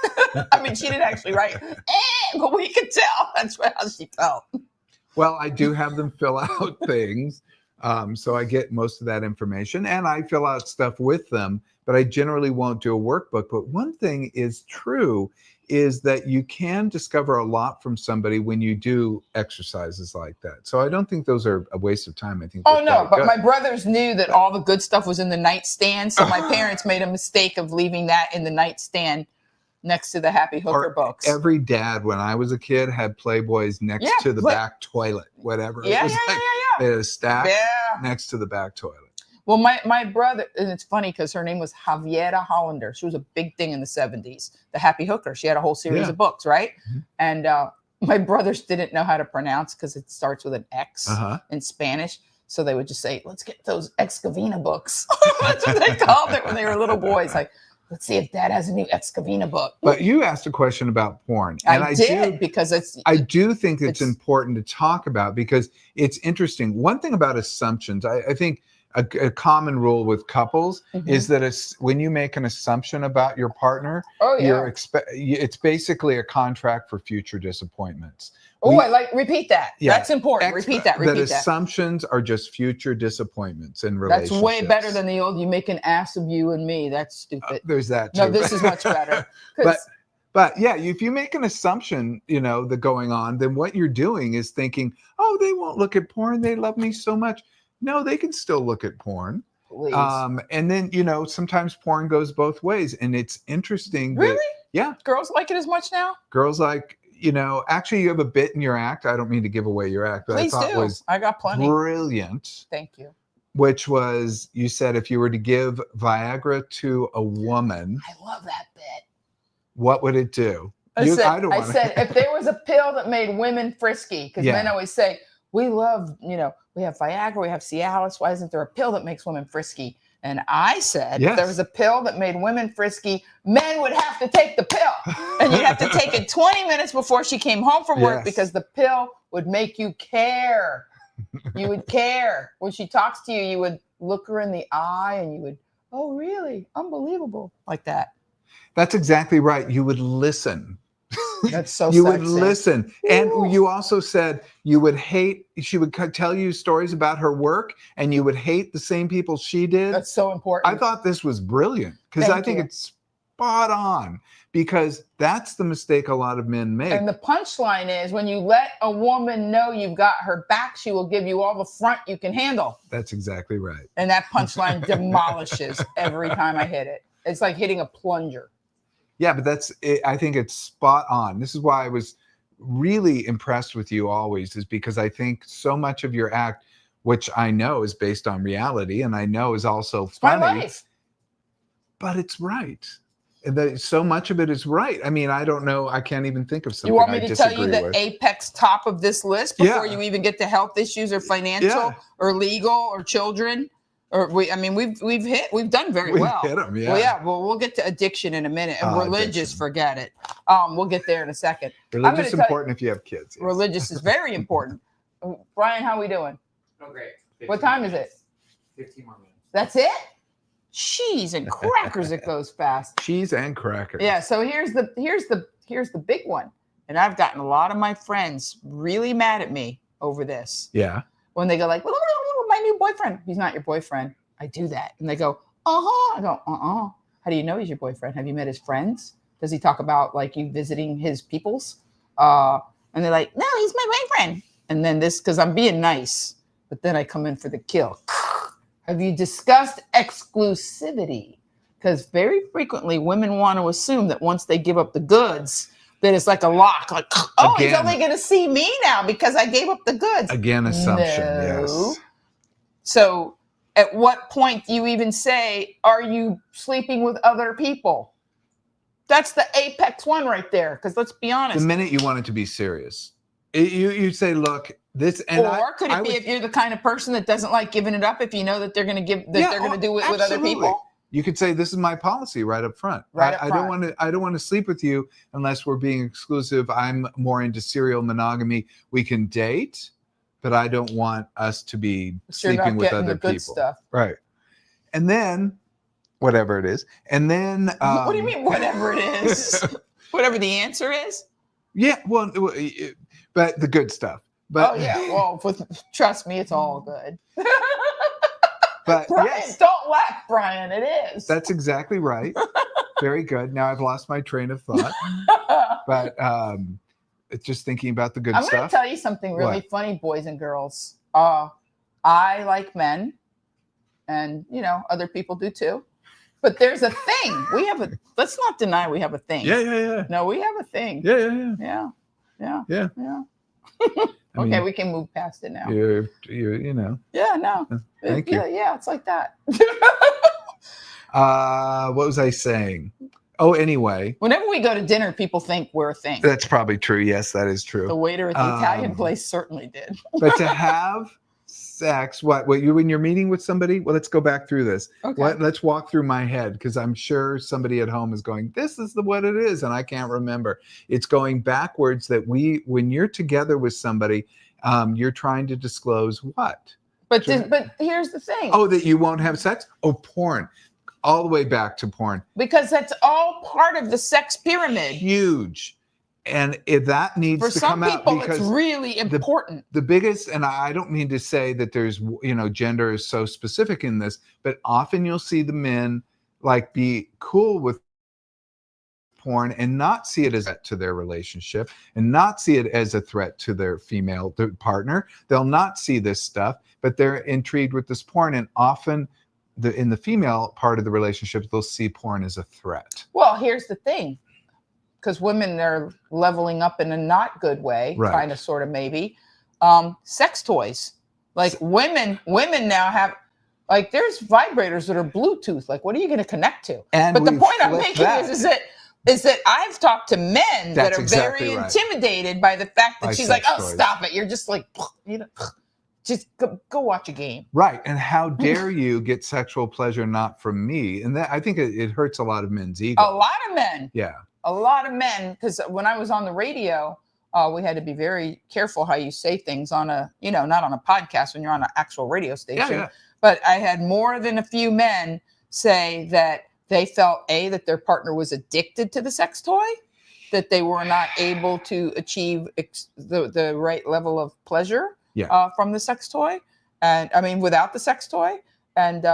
I mean, she didn't actually write, but we could tell that's how she felt. Well, I do have them fill out things. So I get most of that information, and I fill out stuff with them, but I generally won't do a workbook. But one thing is true is that you can discover a lot from somebody when you do exercises like that. So I don't think those are a waste of time. I think. Oh, no, but my brothers knew that all the good stuff was in the nightstand. So my parents made a mistake of leaving that in the nightstand next to the happy hooker books. Every dad, when I was a kid, had Playboys next to the back toilet, whatever. Yeah, it was They had a stack next to the back toilet. Well, my brother, and it's funny because her name was Javiera Hollander. She was a big thing in the 70s, the happy hooker. She had a whole series of books, right? Mm-hmm. And my brothers didn't know how to pronounce because it starts with an X in Spanish. So they would just say, let's get those Excavina books. That's what they called it when they were little boys. Like, let's see if Dad has a new Excavina book. But you asked a question about porn. And I did because I do think it's important to talk about because it's interesting. One thing about assumptions, I think a common rule with couples is that when you make an assumption about your partner, it's basically a contract for future disappointments. Repeat that. Yeah, that's important. Repeat that. Assumptions are just future disappointments in relationships. That's way better than the old, you make an ass of you and me. That's stupid. There's that too. No, this is much better. But yeah, if you make an assumption, that going on, then what you're doing is thinking, oh, they won't look at porn. They love me so much. No, they can still look at porn. Please. And then, sometimes porn goes both ways. And it's interesting. Really? Yeah. Girls like it as much now? Girls like, actually you have a bit in your act. I don't mean to give away your act, but Please I thought was I got plenty. Brilliant. Thank you. Which was, you said, if you were to give Viagra to a woman. I love that bit. What would it do? I said, if there was a pill that made women frisky, because men always say, we love, we have Viagra, we have Cialis. Why isn't there a pill that makes women frisky? And I said, if there was a pill that made women frisky, men would have to take the pill. And you'd have to take it 20 minutes before she came home from work because the pill would make you care. You would care. When she talks to you, you would look her in the eye and you would, oh, really? Unbelievable. Like that. That's exactly right. You would listen. That's so You sexy. would listen. And you also said you would hate, she would tell you stories about her work and you would hate the same people she did. That's so important. I thought this was brilliant because I think it's spot on, because that's the mistake a lot of men make. And the punchline is, when you let a woman know you've got her back, she will give you all the front you can handle. That's exactly right. And that punchline demolishes every time I hit it. It's like hitting a plunger. Yeah, but that's it. I think it's spot on. This is why I was really impressed with you always, is because I think so much of your act, which I know is based on reality and I know is also funny, my life. But it's right. And that so much of it is right. I mean, I don't know. I can't even think of something. You want me I to tell you the with. apex top of this list before you even get to health issues or financial or legal or children? Or we've done very well. Hit them, yeah. Well, yeah. Well, we'll get to addiction in a minute, and religious, addiction. Forget it. We'll get there in a second. Religious is important if you have kids. Yes. Religious is very important. Brian, how are we doing? Oh, great. What time is it? 15 more minutes. That's it? Cheese and crackers. It goes fast. Cheese and crackers. Yeah. So here's the big one, and I've gotten a lot of my friends really mad at me over this. Yeah. When they go like, my new boyfriend. He's not your boyfriend. I do that. And they go, uh-huh. I go, uh-uh. How do you know he's your boyfriend? Have you met his friends? Does he talk about like you visiting his peoples? And they're like, no, he's my boyfriend. And then this, because I'm being nice, but then I come in for the kill. Have you discussed exclusivity? Because very frequently women want to assume that once they give up the goods, that it's like a lock, like, oh, he's only going to see me now because I gave up the goods. Again, assumption, no. Yes. So at what point do you even say, are you sleeping with other people? That's the apex one right there. Because let's be honest. The minute you want it to be serious, you say, look, this. And could it be if you're the kind of person that doesn't like giving it up, if you know that they're going to they're going to do it with other people? You could say, this is my policy right up front. I don't want to sleep with you unless we're being exclusive. I'm more into serial monogamy. We can date, but I don't want us to be sleeping with other people. Stuff. Right. And then whatever it is. And then what do you mean whatever it is? Whatever the answer is? Yeah, well, but the good stuff. But well, trust me, it's all good. But Brian, yes, don't laugh, Brian. It is. That's exactly right. Very good. Now I've lost my train of thought. But it's just thinking about the good stuff. I'm going to tell you something really funny, boys and girls. I like men, and other people do too. But there's a thing. Let's not deny we have a thing. Yeah. No, we have a thing. Yeah. Okay, we can move past it now. You know. Yeah, no. Thank you. Yeah, it's like that. What was I saying? Oh, anyway. Whenever we go to dinner, people think we're a thing. That's probably true. Yes, that is true. The waiter at the Italian place certainly did. But to have sex, when you're meeting with somebody, well, let's go back through this. Okay. Let's walk through my head, because I'm sure somebody at home is going, this is what it is, and I can't remember. It's going backwards that when you're together with somebody, you're trying to disclose what? But here's the thing. Oh, that you won't have sex? Oh, porn. All the way back to porn. Because that's all part of the sex pyramid. Huge. And if that needs to come out, because for some people, it's really important. The biggest, and I don't mean to say that there's, gender is so specific in this, but often you'll see the men like be cool with porn and not see it as a threat to their relationship and not see it as a threat to their female partner. They'll not see this stuff, but they're intrigued with this porn, and often in the female part of the relationship, they'll see porn as a threat. Well, here's the thing. Because women are leveling up in a not good way, kind of, sort of, maybe. Sex toys. Like women now have, like, there's vibrators that are Bluetooth. Like, what are you going to connect to? But the point I'm making is that I've talked to men that are very intimidated by the fact that she's like, oh, stop it. You're just like, just go watch a game. Right. And how dare you get sexual pleasure not from me? And that, I think it hurts a lot of men's ego. A lot of men. Yeah. A lot of men, because when I was on the radio, we had to be very careful how you say things on a, not on a podcast when you're on an actual radio station. Yeah. But I had more than a few men say that they felt that their partner was addicted to the sex toy, that they were not able to achieve the right level of pleasure from the sex toy. And I mean, without the sex toy. And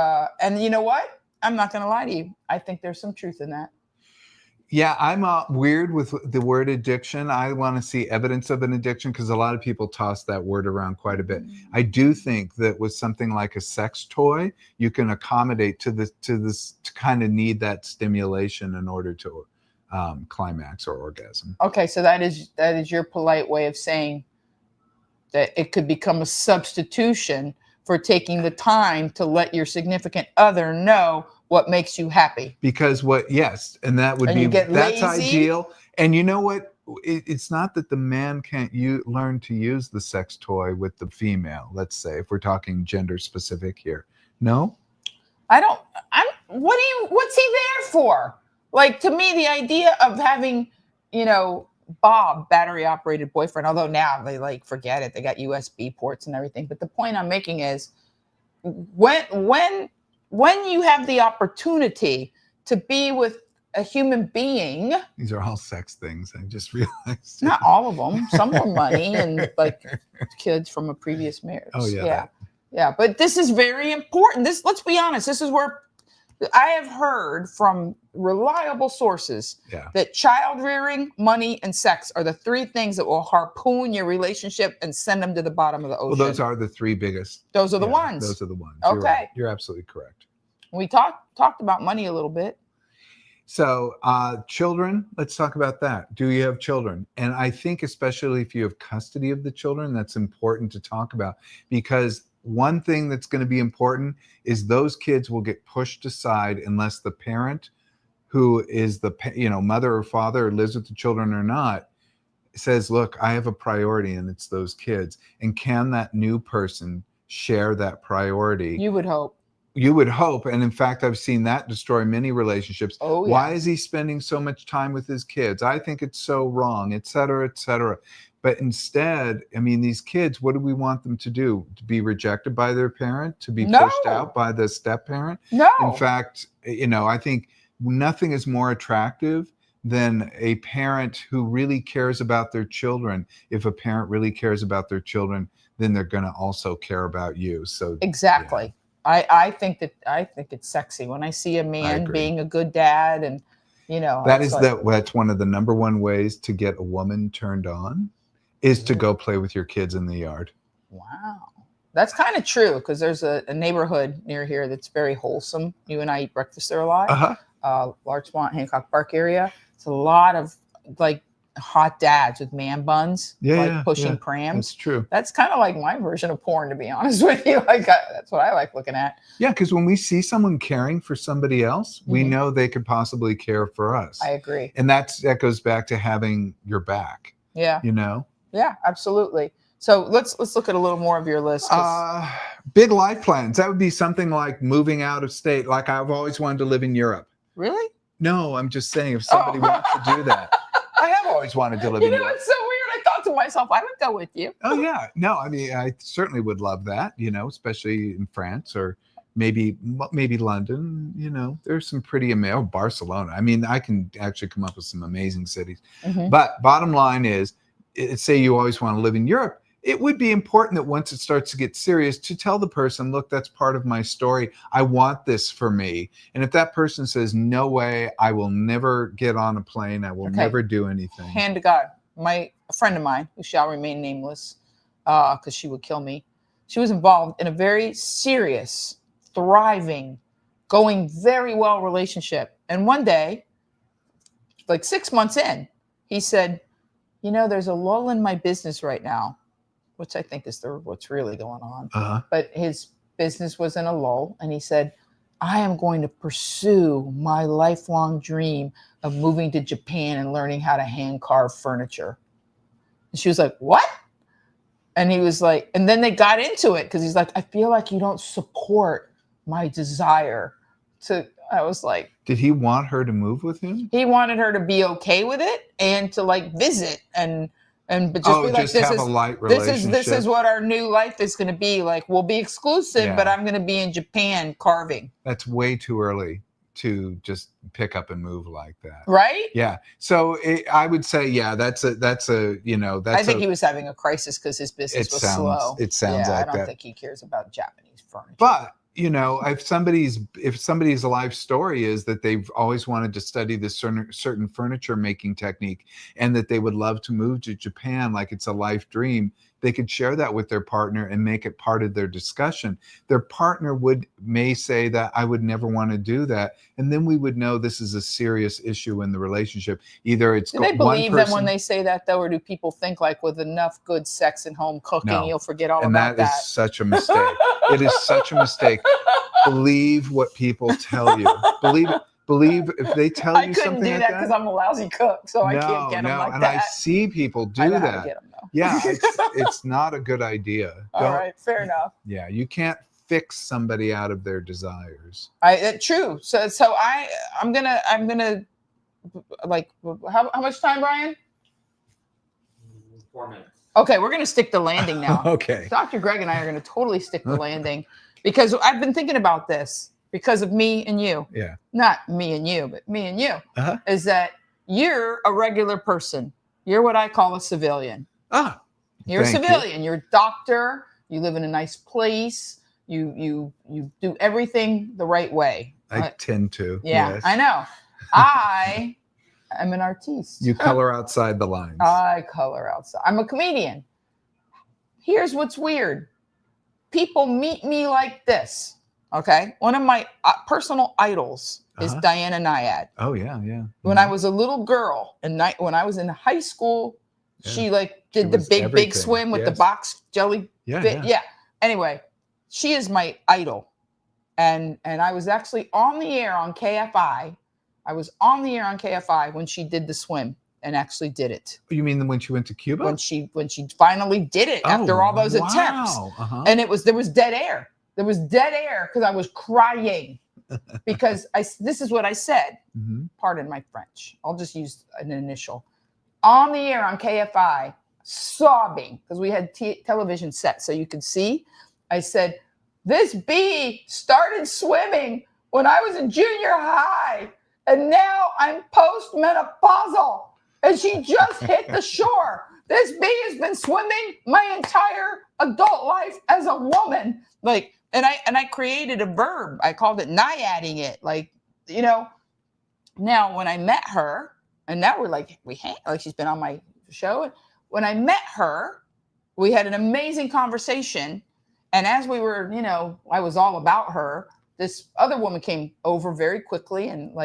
you know what? I'm not going to lie to you. I think there's some truth in that. Yeah, I'm weird with the word addiction. I want to see evidence of an addiction because a lot of people toss that word around quite a bit. I do think that with something like a sex toy, you can accommodate to kind of need that stimulation in order to climax or orgasm. Okay, so that is your polite way of saying that it could become a substitution for taking the time to let your significant other know what makes you happy. Because and that would be, that's ideal. And you know what? It's not that the man can't learn to use the sex toy with the female, let's say, if we're talking gender specific here. No? What's he there for? Like, to me, the idea of having, Bob, battery operated boyfriend, although now they forget it. They got USB ports and everything. But the point I'm making is when you have the opportunity to be with a human being. These are all sex things. I just realized. Not all of them. Some were money and kids from a previous marriage. Oh, yeah. Yeah. But this is very important. Let's be honest. This is where I have heard from reliable sources that child rearing, money, and sex are the three things that will harpoon your relationship and send them to the bottom of the ocean. Well, those are the three biggest. Those are the ones. Those are the ones. Okay. You're right. You're absolutely correct. We talked about money a little bit. So children, let's talk about that. Do you have children? And I think especially if you have custody of the children, that's important to talk about, because one thing that's going to be important is those kids will get pushed aside unless the parent who is the mother or father or lives with the children or not says, look, I have a priority and it's those kids. And can that new person share that priority? You would hope. You would hope. And in fact, I've seen that destroy many relationships. Oh, yeah. Why is he spending so much time with his kids? I think it's so wrong, et cetera, et cetera. But instead, I mean, these kids, what do we want them to do? To be rejected by their parent? To be pushed out by the step parent? No. In fact, I think nothing is more attractive than a parent who really cares about their children. If a parent really cares about their children, then they're going to also care about you. So exactly. Yeah. I think it's sexy when I see a man being a good dad, and that's one of the number one ways to get a woman turned on is to go play with your kids in the yard. Wow. That's kind of true, because there's a neighborhood near here that's very wholesome. You and I eat breakfast there a lot. Larchmont, Hancock Park area. It's a lot of hot dads with man buns, pushing prams. That's true. That's kind of like my version of porn, to be honest with you. That's what I like looking at. Yeah, because when we see someone caring for somebody else, we know they could possibly care for us. I agree. And that goes back to having your back. Yeah. Yeah, absolutely. So let's look at a little more of your list. Big life plans. That would be something like moving out of state. Like, I've always wanted to live in Europe. Really? No, I'm just saying, if somebody wants to do that. I have always wanted to live in Europe. It's so weird. I thought to myself, I would go with you. Oh, yeah. No, I mean, I certainly would love that, especially in France or maybe London. There's some pretty amazing, Barcelona. I mean, I can actually come up with some amazing cities. Mm-hmm. But bottom line is, say you always want to live in Europe. It would be important that once it starts to get serious, to tell the person, look, that's part of my story. I want this for me. And if that person says, no way, I will never get on a plane, I will never do anything. Hand to God. A friend of mine, who shall remain nameless, because she would kill me, she was involved in a very serious, thriving, going very well relationship. And one day, 6 months in, he said, there's a lull in my business right now, which I think is what's really going on. Uh-huh. But his business was in a lull, and he said, I am going to pursue my lifelong dream of moving to Japan and learning how to hand carve furniture. And she was like, what? And he was like, and then they got into it, because he's like, I feel like you don't support my desire to. I was like, did he want her to move with him? He wanted her to be okay with it and to visit and but just be like, just have a light relationship. This is what our new life is going to be like. We'll be exclusive, but I'm going to be in Japan carving. That's way too early to just pick up and move like that. Right? Yeah. So I would say, that's a, you know, I think he was having a crisis because his business was slow. It sounds like that. I don't think he cares about Japanese furniture. But, you know, if somebody's life story is that they've always wanted to study this certain furniture making technique and that they would love to move to Japan, like it's a life dream, they could share that with their partner and make it part of their discussion. Their partner may say that I would never want to do that. And then we would know this is a serious issue in the relationship. Either it's do they believe that when they say that though, or do people think like with enough good sex and home cooking, you'll forget all about that? And that is such a mistake. It is such a mistake. Believe what people tell you. Believe if they tell you something like that. I couldn't do that because I'm a lousy cook, so I can't get them like and that. I see people do that. How to get them, though. Yeah, it's not a good idea. All right, fair enough. Yeah, you can't fix somebody out of their desires. True. So I'm gonna like how much time, Brian? 4 minutes. Okay, we're gonna stick the landing now. Okay. Dr. Greg and I are gonna totally stick the landing because I've been thinking about this. Because of me and you. Yeah. Not me and you, but me and you. Is that you're a regular person. You're what I call a civilian. You're a civilian. You're a doctor. You live in a nice place. You do everything the right way. I tend to. Yeah, yes. I know. I am an artiste. You color outside the lines. I color outside. I'm a comedian. Here's what's weird. People meet me like this. Okay. One of my personal idols is Diana Nyad. Oh, yeah. Yeah. When I was a little girl and when I was in high school, she did the big swim with the box jelly. Yeah. Anyway, she is my idol. And I was actually on the air on KFI. I was on the air on KFI when she did the swim and actually did it. You mean when she went to Cuba? When she finally did it after all those attempts. And there was dead air. There was dead air because I was crying because this is what I said. Pardon my French. I'll just use an initial. On the air on KFI, sobbing because we had television set so you could see. I said, this bee started swimming when I was in junior high and now I'm postmenopausal and she just hit the shore. This bee has been swimming my entire adult life as a woman. And I created a verb. I called it nyadding it. Now when I met her, and now we're she's been on my show. When I met her, we had an amazing conversation. And as we were, I was all about her. This other woman came over very quickly and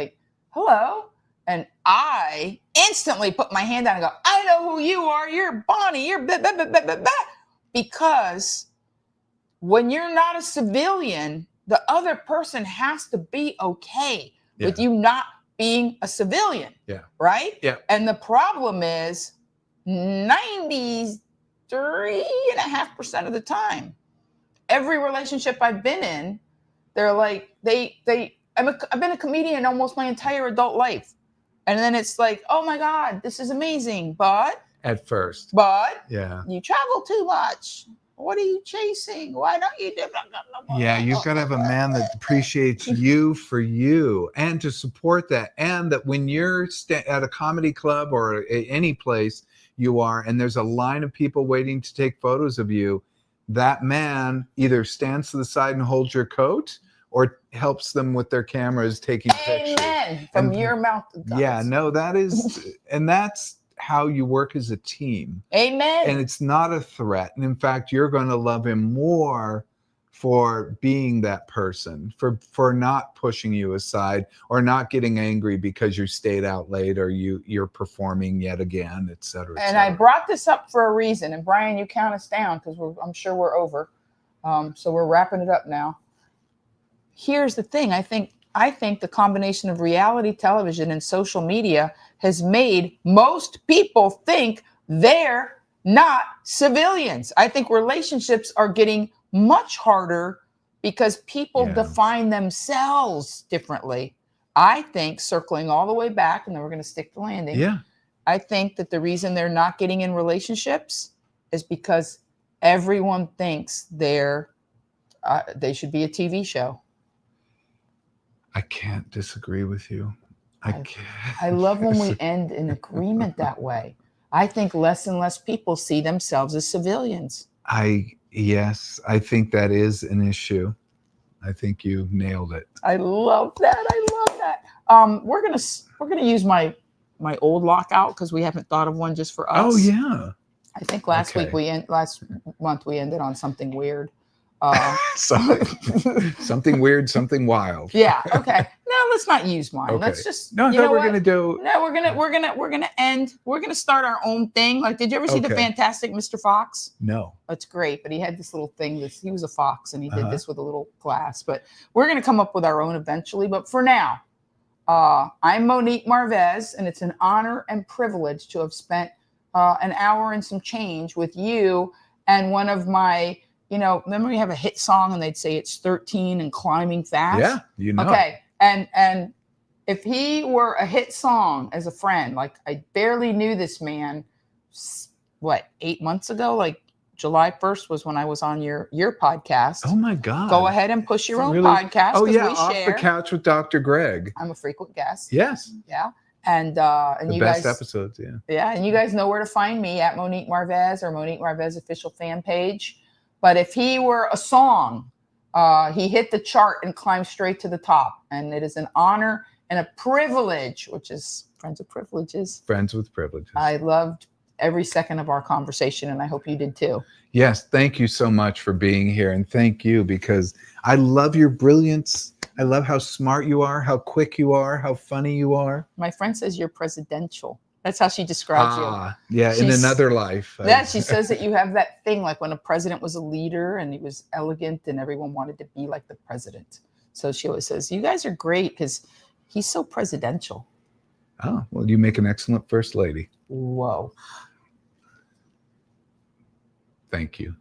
hello. And I instantly put my hand down and go, I know who you are. You're Bonnie. You're blah, blah, blah, blah, blah, blah. Because when you're not a civilian, the other person has to be okay with you not being a civilian. Yeah. Right? Yeah. And the problem is 93.5% of the time, every relationship I've been in, they're like, I've been a comedian almost my entire adult life. And then it's like, oh my God, this is amazing. But at first, you travel too much. What are you chasing? Why don't you do blah, blah, blah, blah, Yeah, you've got to have a man that appreciates you for you and to support that. And that when you're at a comedy club or any place you are, and there's a line of people waiting to take photos of you, that man either stands to the side and holds your coat or helps them with their cameras taking pictures. Amen. From your mouth to God's. Yeah, no, that is, and that's how you work as a team. Amen. And it's not a threat. And in fact, you're going to love him more for being that person, for not pushing you aside or not getting angry because you stayed out late or you're performing yet again, et cetera. And I brought this up for a reason. And Brian, you count us down because I'm sure we're over. So we're wrapping it up now. Here's the thing. I think the combination of reality television and social media has made most people think they're not civilians. I think relationships are getting much harder because people define themselves differently. I think, circling all the way back, and then we're going to stick the landing. Yeah. I think that the reason they're not getting in relationships is because everyone thinks they should be a TV show. I can't disagree with you. I love when we end in agreement that way. I think less and less people see themselves as civilians. Yes, I think that is an issue. I think you nailed it. I love that. We're gonna use my old lockout because we haven't thought of one just for us. Oh yeah. I think last month we ended on something weird. Something weird, something wild. Yeah. Okay. No, let's not use mine. Okay. Let's just. No, I thought we're gonna do. No, we're gonna end. We're gonna start our own thing. Like, did you ever see the Fantastic Mr. Fox? No. That's great, but he had this little thing. He was a fox, and he did this with a little class. But we're gonna come up with our own eventually. But for now, I'm Monique Marvez, and it's an honor and privilege to have spent an hour and some change with you and one of my. Remember we have a hit song and they'd say it's 13 and climbing fast? Yeah, Okay, and if he were a hit song as a friend, like I barely knew this man, 8 months ago? Like July 1st was when I was on your podcast. Oh my God. Go ahead and push your own podcast. Oh yeah, Off the Couch with Dr. Greg. I'm a frequent guest. Yes. Yeah. And the you best guys, episodes, yeah. Yeah, and you guys know where to find me at Monique Marvez or Monique Marvez official fan page. But if he were a song, he hit the chart and climbed straight to the top. And it is an honor and a privilege, which is Friends with Privileges. Friends with Privileges. I loved every second of our conversation, and I hope you did too. Yes, thank you so much for being here. And thank you, because I love your brilliance. I love how smart you are, how quick you are, how funny you are. My friend says you're presidential. That's how she describes you. Yeah, in another life. Yeah, she says that you have that thing like when a president was a leader and he was elegant and everyone wanted to be like the president. So she always says, you guys are great because he's so presidential. Oh, well, you make an excellent first lady. Whoa. Thank you.